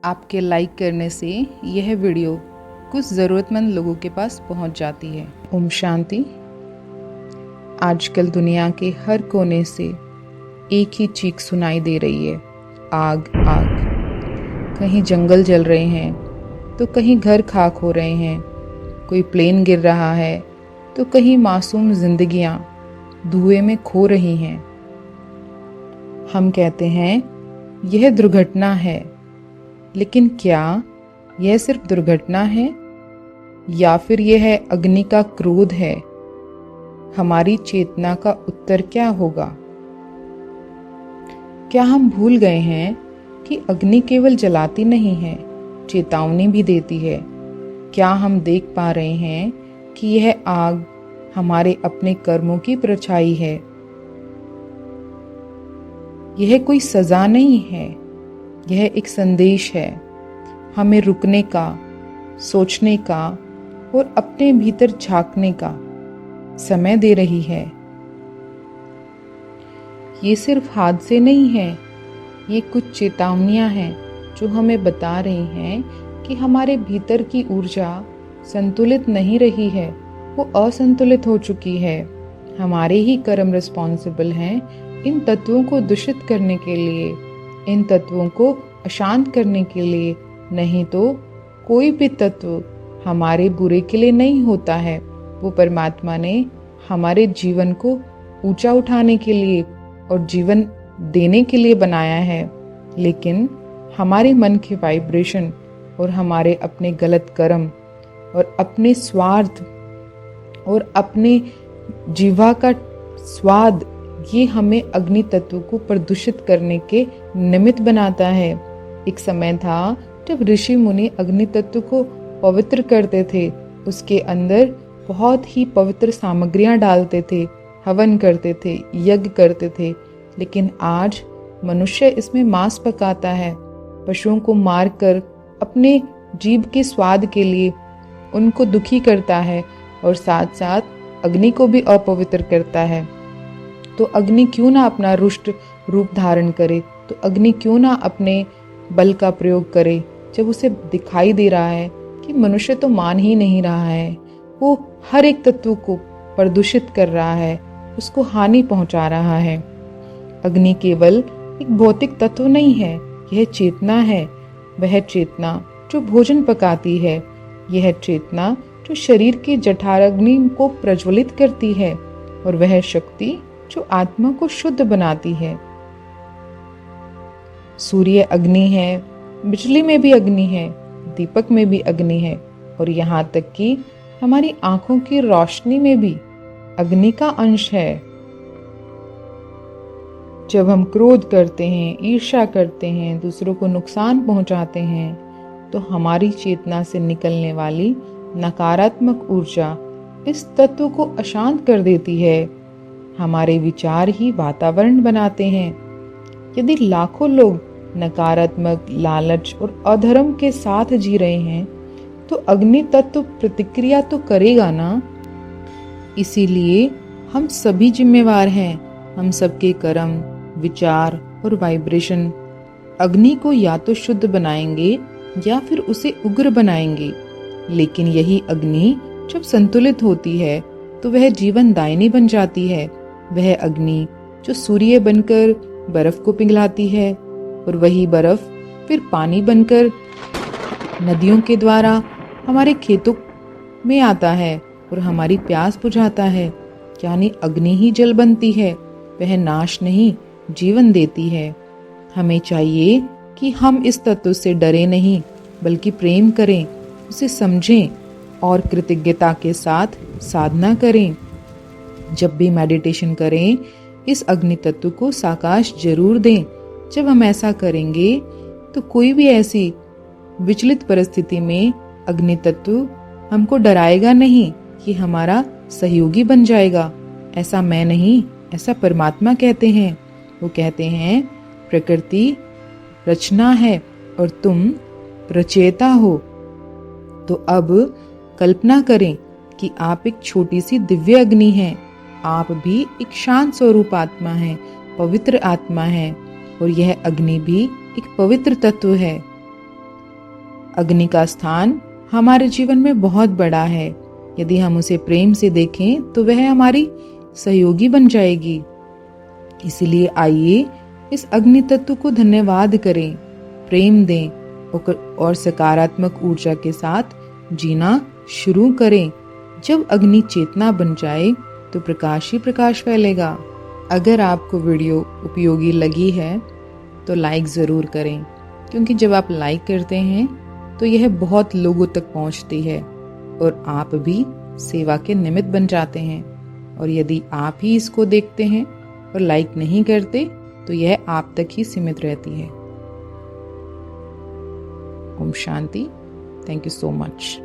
आपके लाइक करने से यह वीडियो कुछ ज़रूरतमंद लोगों के पास पहुंच जाती है। ओम शांति। आजकल दुनिया के हर कोने से एक ही चीख सुनाई दे रही है, आग आग। कहीं जंगल जल रहे हैं तो कहीं घर खाक हो रहे हैं, कोई प्लेन गिर रहा है तो कहीं मासूम जिंदगियां धुएं में खो रही हैं। हम कहते हैं यह दुर्घटना है, लेकिन क्या यह सिर्फ दुर्घटना है या फिर यह अग्नि का क्रोध है? हमारी चेतना का उत्तर क्या होगा? क्या हम भूल गए हैं कि अग्नि केवल जलाती नहीं है, चेतावनी भी देती है? क्या हम देख पा रहे हैं कि यह आग हमारे अपने कर्मों की परछाई है? यह कोई सजा नहीं है, यह एक संदेश है, हमें रुकने का, सोचने का और अपने भीतर झांकने का समय दे रही है। ये सिर्फ हादसे नहीं है, ये कुछ चेतावनियां हैं जो हमें बता रही हैं कि हमारे भीतर की ऊर्जा संतुलित नहीं रही है, वो असंतुलित हो चुकी है। हमारे ही कर्म रिस्पॉन्सिबल हैं इन तत्वों को दूषित करने के लिए, इन तत्वों को अशांत करने के लिए। नहीं तो कोई भी तत्व हमारे बुरे के लिए नहीं होता है। वो परमात्मा ने हमारे जीवन को ऊंचा उठाने के लिए और जीवन देने के लिए बनाया है। लेकिन हमारे मन के वाइब्रेशन और हमारे अपने गलत कर्म और अपने स्वार्थ और अपने जीवा का स्वाद, ये हमें अग्नि तत्व को प्रदूषित करने के निमित्त बनाता है। एक समय था जब ऋषि मुनि अग्नि तत्व को पवित्र करते थे, उसके अंदर बहुत ही पवित्र सामग्रियां डालते थे, हवन करते थे, यज्ञ करते थे। लेकिन आज मनुष्य इसमें मांस पकाता है, पशुओं को मारकर अपने जीभ के स्वाद के लिए उनको दुखी करता है और साथ साथ अग्नि को भी अपवित्र करता है। तो अग्नि क्यों ना अपना रुष्ट रूप धारण करे? तो अग्नि क्यों ना अपने बल का प्रयोग करे? जब उसे दिखाई दे रहा है कि मनुष्य तो मान ही नहीं रहा है, वो हर एक तत्व को प्रदूषित कर रहा है, उसको हानि पहुंचा रहा है। अग्नि केवल एक भौतिक तत्व नहीं है, यह चेतना है। वह चेतना जो भोजन पकाती है, यह चेतना जो शरीर के जठराग्नि को प्रज्वलित करती है, और वह शक्ति जो आत्मा को शुद्ध बनाती है। सूर्य अग्नि है, बिजली में भी अग्नि है, दीपक में भी अग्नि है, और यहाँ तक कि हमारी आंखों की रोशनी में भी अग्नि का अंश है। जब हम क्रोध करते हैं, ईर्ष्या करते हैं, दूसरों को नुकसान पहुंचाते हैं, तो हमारी चेतना से निकलने वाली नकारात्मक ऊर्जा इस तत्व को अशांत कर देती है। हमारे विचार ही वातावरण बनाते हैं। यदि लाखों लोग नकारात्मक, लालच और अधर्म के साथ जी रहे हैं, तो अग्नि तत्व प्रतिक्रिया तो करेगा ना। इसीलिए हम सभी जिम्मेवार हैं। हम सबके कर्म, विचार और वाइब्रेशन अग्नि को या तो शुद्ध बनाएंगे या फिर उसे उग्र बनाएंगे। लेकिन यही अग्नि जब संतुलित होती है तो वह जीवन दायिनी बन जाती है। वह अग्नि जो सूर्य बनकर बर्फ को पिघलाती है, और वही बर्फ फिर पानी बनकर नदियों के द्वारा हमारे खेतों में आता है और हमारी प्यास बुझाता है। यानी अग्नि ही जल बनती है, वह नाश नहीं, जीवन देती है। हमें चाहिए कि हम इस तत्व से डरे नहीं, बल्कि प्रेम करें, उसे समझें और कृतज्ञता के साथ साधना करें। जब भी मेडिटेशन करें, इस अग्नि तत्व को साकाश जरूर दें। जब हम ऐसा करेंगे तो कोई भी ऐसी विचलित परिस्थिति में अग्नि तत्व हमको डराएगा नहीं, कि हमारा सहयोगी बन जाएगा। ऐसा मैं नहीं, ऐसा परमात्मा कहते हैं। वो कहते हैं प्रकृति रचना है और तुम रचयिता हो। तो अब कल्पना करें कि आप एक छोटी सी दिव्य अग्नि हैं। आप भी एक शांत स्वरूप आत्मा हैं, पवित्र आत्मा हैं, और यह अग्नि भी एक पवित्र तत्व है। अग्नि का स्थान हमारे जीवन में बहुत बड़ा है। यदि हम उसे प्रेम से देखें तो वह हमारी सहयोगी बन जाएगी। इसलिए आइए इस अग्नि तत्व को धन्यवाद करें, प्रेम दें और सकारात्मक ऊर्जा के साथ जीना शुरू करें। जब अग्नि चेतना बन जाए तो प्रकाश ही प्रकाश फैलेगा। अगर आपको वीडियो उपयोगी लगी है तो लाइक ज़रूर करें, क्योंकि जब आप लाइक करते हैं तो यह बहुत लोगों तक पहुंचती है और आप भी सेवा के निमित्त बन जाते हैं। और यदि आप ही इसको देखते हैं और लाइक नहीं करते तो यह आप तक ही सीमित रहती है। ओम शांति। Thank you so much.